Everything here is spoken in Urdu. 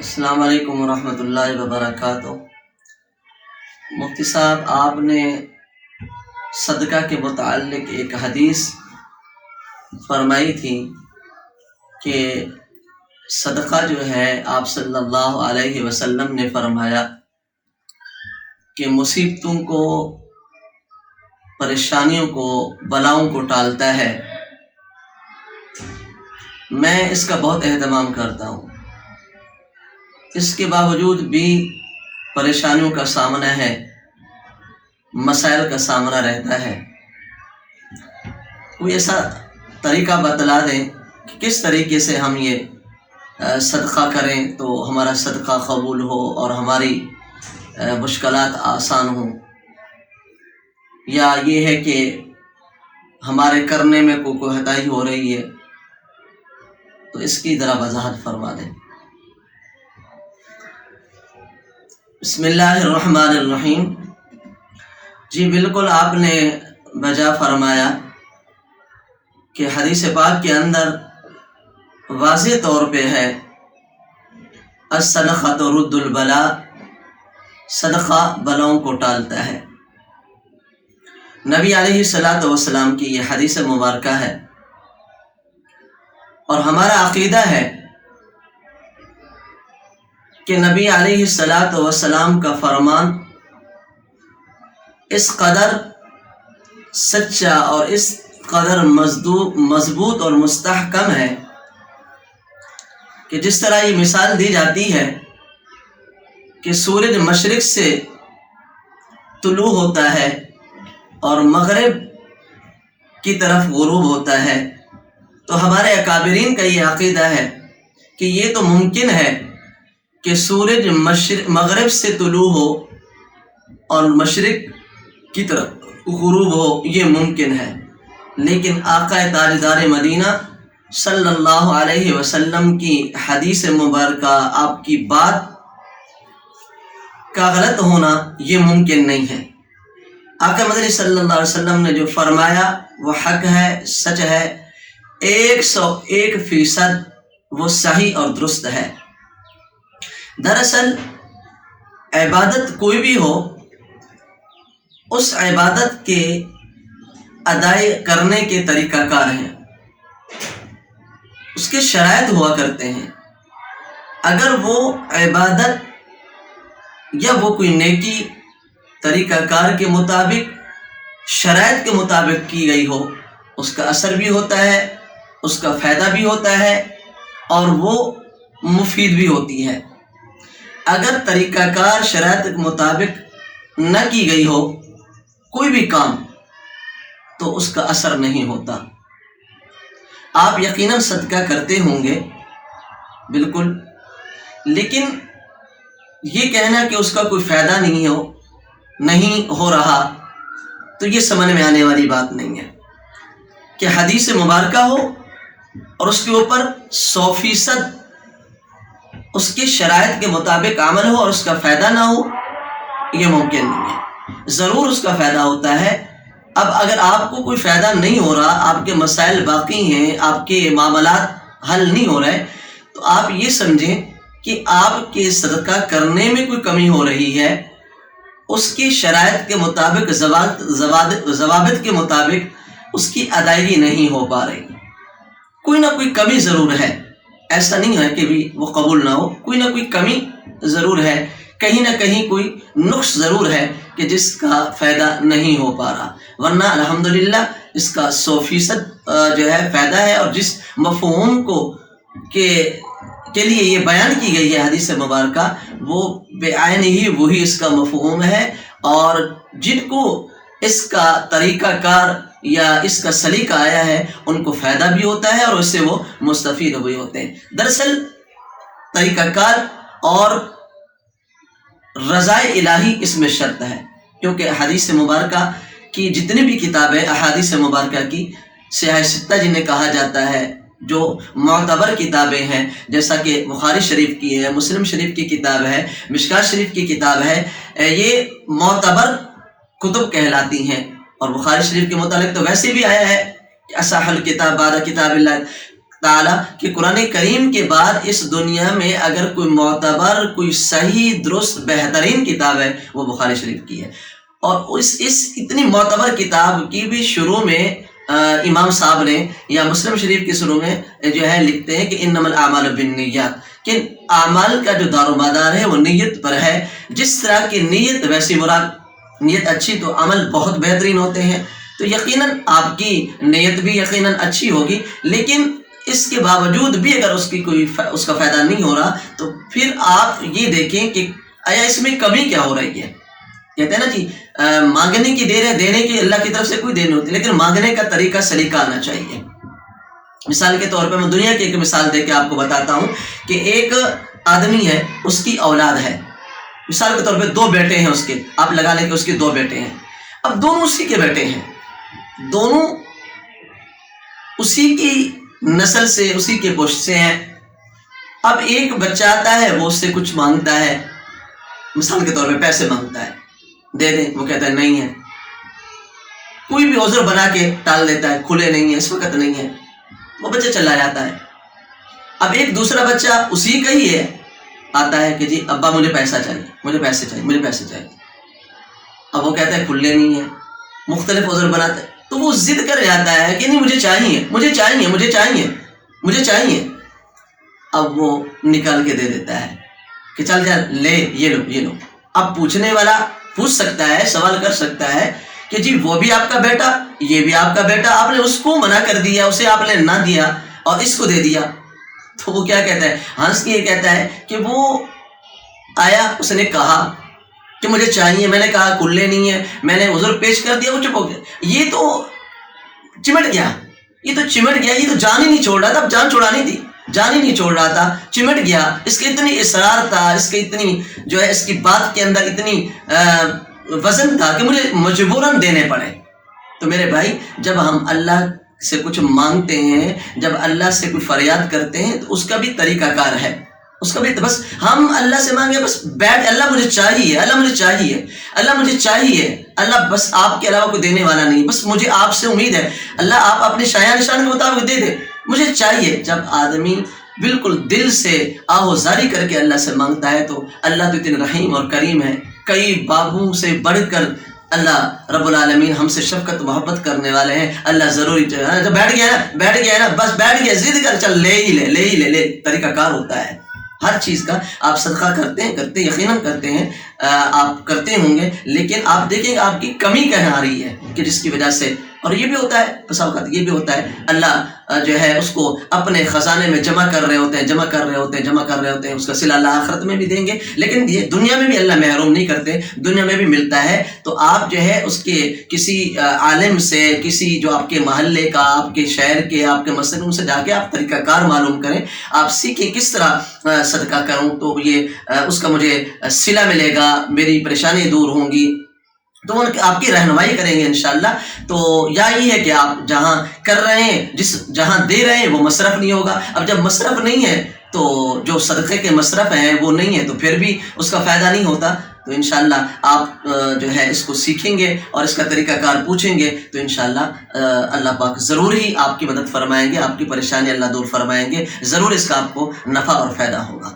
السلام علیکم ورحمۃ اللہ وبرکاتہ۔ مفتی صاحب، آپ نے صدقہ کے متعلق ایک حدیث فرمائی تھی کہ صدقہ جو ہے آپ صلی اللہ علیہ وسلم نے فرمایا کہ مصیبتوں کو، پریشانیوں کو، بلاؤں کو ٹالتا ہے۔ میں اس کا بہت اہتمام کرتا ہوں، اس کے باوجود بھی پریشانیوں کا سامنا ہے، مسائل کا سامنا رہتا ہے۔ کوئی ایسا طریقہ بتلا دیں کہ کس طریقے سے ہم یہ صدقہ کریں تو ہمارا صدقہ قبول ہو اور ہماری مشکلات آسان ہوں، یا یہ ہے کہ ہمارے کرنے میں کوئی کوتاہی ہو رہی ہے، تو اس کی ذرا وضاحت فرما دیں۔ بسم اللہ الرحمن الرحیم۔ جی بالکل، آپ نے بجا فرمایا کہ حدیث پاک کے اندر واضح طور پہ ہے الصدقہ ترد البلاء، صدقہ بلاؤں کو ٹالتا ہے۔ نبی علیہ الصلوۃ والسلام کی یہ حدیث مبارکہ ہے، اور ہمارا عقیدہ ہے کہ نبی علیہ الصلوۃ والسلام کا فرمان اس قدر سچا اور اس قدر مضبوط اور مستحکم ہے کہ جس طرح یہ مثال دی جاتی ہے کہ سورج مشرق سے طلوع ہوتا ہے اور مغرب کی طرف غروب ہوتا ہے، تو ہمارے اکابرین کا یہ عقیدہ ہے کہ یہ تو ممکن ہے کہ سورج مغرب سے طلوع ہو اور مشرق کی طرف غروب ہو، یہ ممکن ہے، لیکن آقا تاجدار مدینہ صلی اللہ علیہ وسلم کی حدیث مبارکہ، آپ کی بات کا غلط ہونا یہ ممکن نہیں ہے۔ آقا مدنی صلی اللہ علیہ وسلم نے جو فرمایا وہ حق ہے، سچ ہے، 101% وہ صحیح اور درست ہے۔ دراصل عبادت کوئی بھی ہو، اس عبادت کے ادائی کرنے کے طریقہ کار ہیں، اس کے شرائط ہوا کرتے ہیں۔ اگر وہ عبادت یا وہ کوئی نیکی طریقہ کار کے مطابق، شرائط کے مطابق کی گئی ہو، اس کا اثر بھی ہوتا ہے، اس کا فائدہ بھی ہوتا ہے، اور وہ مفید بھی ہوتی ہے۔ اگر طریقہ کار شرائط کے مطابق نہ کی گئی ہو کوئی بھی کام، تو اس کا اثر نہیں ہوتا۔ آپ یقیناً صدقہ کرتے ہوں گے، بالکل، لیکن یہ کہنا کہ اس کا کوئی فائدہ نہیں ہو رہا، تو یہ سمجھ میں آنے والی بات نہیں ہے کہ حدیث مبارکہ ہو اور اس کے اوپر 100% اس کے شرائط کے مطابق عمل ہو اور اس کا فائدہ نہ ہو، یہ ممکن نہیں ہے۔ ضرور اس کا فائدہ ہوتا ہے۔ اب اگر آپ کو کوئی فائدہ نہیں ہو رہا، آپ کے مسائل باقی ہیں، آپ کے معاملات حل نہیں ہو رہے، تو آپ یہ سمجھیں کہ آپ کے صدقہ کرنے میں کوئی کمی ہو رہی ہے، اس کی شرائط کے مطابق، ضوابط کے مطابق اس کی ادائیگی نہیں ہو پا رہی، کوئی نہ کوئی کمی ضرور ہے۔ ایسا نہیں ہے کہ بھی وہ قبول نہ ہو، کوئی نہ کوئی کمی ضرور ہے، کہیں نہ کہیں کوئی نقص ضرور ہے کہ جس کا فائدہ نہیں ہو پا رہا، ورنہ الحمدللہ اس کا 100% جو ہے فائدہ ہے، اور جس مفہوم کو کے لیے یہ بیان کی گئی ہے حدیث مبارکہ، وہ بعین ہی وہی اس کا مفہوم ہے، اور جن کو اس کا طریقہ کار یا اس کا سلیقہ آیا ہے ان کو فائدہ بھی ہوتا ہے، اور اس سے وہ مستفید بھی ہوتے ہیں۔ دراصل طریقہ کار اور رضا الہی اس میں شرط ہے، کیونکہ حدیث مبارکہ کی جتنی بھی کتابیں احادیث مبارکہ کی سیاہ ستہ جنہیں کہا جاتا ہے، جو معتبر کتابیں ہیں، جیسا کہ بخاری شریف کی ہے، مسلم شریف کی کتاب ہے، مشکوٰۃ شریف کی کتاب ہے، یہ معتبر کتب کہلاتی ہیں۔ اور بخاری شریف کے متعلق تو ویسے بھی آیا ہے کہ اصح الکتاب بعد کتاب اللہ، تعالیٰ کہ قرآن کریم کے بعد اس دنیا میں اگر کوئی معتبر، کوئی صحیح، درست، بہترین کتاب ہے وہ بخاری شریف کی ہے۔ اور اس اتنی معتبر کتاب کی بھی شروع میں امام صاحب نے یا مسلم شریف کے شروع میں جو ہے لکھتے ہیں کہ انما الاعمال بالنیات، کہ اعمال کا جو دار و مدار ہے وہ نیت پر ہے۔ جس طرح کی نیت ویسی مراد، نیت اچھی تو عمل بہت بہترین ہوتے ہیں، تو یقیناً آپ کی نیت بھی یقیناً اچھی ہوگی، لیکن اس کے باوجود بھی اگر اس کا فائدہ نہیں ہو رہا تو پھر آپ یہ دیکھیں کہ آیا اس میں کمی کیا ہو رہی ہے۔ کہتے ہیں نا جی مانگنے کی دیر ہے، دینے کی اللہ کی طرف سے کوئی دیر نہیں ہوتی، لیکن مانگنے کا طریقہ سلیقہ آنا چاہیے۔ مثال کے طور پہ میں دنیا کی ایک مثال دے کے آپ کو بتاتا ہوں کہ ایک آدمی ہے، اس کی اولاد ہے، مثال کے طور پہ 2 بیٹے ہیں اس کے، آپ لگا لیں کہ اس کے 2 بیٹے ہیں۔ اب دونوں اسی کے بیٹے ہیں، دونوں اسی کی نسل سے، اسی کے پشت سے ہیں۔ اب ایک بچہ آتا ہے، وہ اس سے کچھ مانگتا ہے، مثال کے طور پہ پیسے مانگتا ہے، دے دیں، وہ کہتا ہے نہیں ہے، کوئی بھی عذر بنا کے ٹال دیتا ہے، کھلے نہیں ہے، اس وقت نہیں ہے، وہ بچہ چلا جاتا ہے۔ اب ایک دوسرا بچہ اسی کا ہی ہے، آتا ہے کہ جی ابا مجھے پیسہ چاہیے، مجھے پیسے چاہیے، مجھے پیسے چاہیے۔ اب وہ کہتا ہے کھلے نہیں ہے، مختلف عذر بناتا ہے، تو وہ ضد کر جاتا ہے کہ نہیں مجھے چاہیے، مجھے چاہیے، مجھے چاہیے، مجھے چاہیے۔ اب وہ نکال کے دے دیتا ہے کہ چل جا لے، یہ لو، یہ لو۔ اب پوچھنے والا پوچھ سکتا ہے، سوال کر سکتا ہے کہ جی وہ بھی آپ کا بیٹا، یہ بھی آپ کا بیٹا، آپ نے اس کو منع کر دیا، اسے آپ نے نہ دیا اور اس کو دے دیا۔ تو وہ کیا کہتا ہے، ہنس کے یہ کہتا ہے کہ وہ آیا، اس نے کہا کہ مجھے چاہیے، میں نے کہا کلے نہیں ہے، میں نے عذر پیش کر دیا، وہ چپ ہو گیا۔ یہ تو چمٹ گیا، یہ تو چمٹ گیا، یہ تو جان ہی نہیں چھوڑ رہا تھا، اب جان چھوڑانی تھی، جان ہی نہیں چھوڑ رہا تھا، چمٹ گیا۔ اس کے اتنی اصرار تھا، اس کے اتنی جو ہے اس کی بات کے اندر اتنی وزن تھا کہ مجھے مجبوراً دینے پڑے۔ تو میرے بھائی جب ہم اللہ سے کچھ مانگتے ہیں، جب اللہ سے کوئی فریاد کرتے ہیں تو اس کا بھی طریقہ کار ہے، اس کا بھی، بس ہم اللہ سے مانگے، بس بیٹھ اللہ مجھے چاہیے، اللہ مجھے چاہیے، اللہ مجھے چاہیے، اللہ بس آپ کے علاوہ کوئی دینے والا نہیں، بس مجھے آپ سے امید ہے، اللہ آپ اپنے شایان نشان کے مطابق دے دے، مجھے چاہیے۔ جب آدمی بالکل دل سے آہوزاری کر کے اللہ سے مانگتا ہے تو اللہ تو اتنا رحیم اور کریم ہے، کئی بابوں سے بڑھ کر اللہ رب العالمین ہم سے شفقت محبت کرنے والے ہیں۔ اللہ ضروری جب بیٹھ گیا نا بس بیٹھ گیا، ضد کر چل لے ہی لے، طریقہ کار ہوتا ہے ہر چیز کا۔ آپ صدقہ کرتے یقیناً کرتے ہیں، آپ کرتے ہوں گے، لیکن آپ دیکھیں آپ کی کمی کہاں آ رہی ہے کہ جس کی وجہ سے، اور یہ بھی ہوتا ہے بسا اوقات یہ بھی ہوتا ہے اللہ جو ہے اس کو اپنے خزانے میں جمع کر رہے ہوتے ہیں، اس کا صلہ اللہ آخرت میں بھی دیں گے، لیکن یہ دنیا میں بھی اللہ محروم نہیں کرتے، دنیا میں بھی ملتا ہے۔ تو آپ جو ہے اس کے کسی عالم سے، کسی جو آپ کے محلے کا، آپ کے شہر کے، آپ کے مسجد سے جا کے آپ طریقہ کار معلوم کریں، آپ سیکھیں کس طرح صدقہ کروں تو یہ اس کا مجھے صلہ ملے گا، میری پریشانی دور ہوں گی، تو آپ کی رہنمائی کریں گے انشاءاللہ۔ تو یا یہ ہے کہ آپ جہاں کر رہے ہیں، جہاں دے رہے ہیں وہ مصرف نہیں ہوگا۔ اب جب مصرف نہیں ہے تو جو صدقے کے مصرف ہیں وہ نہیں ہے تو پھر بھی اس کا فائدہ نہیں ہوتا۔ تو انشاءاللہ آپ جو ہے اس کو سیکھیں گے اور اس کا طریقہ کار پوچھیں گے تو انشاءاللہ اللہ پاک ضرور ہی آپ کی مدد فرمائیں گے، آپ کی پریشانی اللہ دور فرمائیں گے، ضرور اس کا آپ کو نفع اور فائدہ ہوگا۔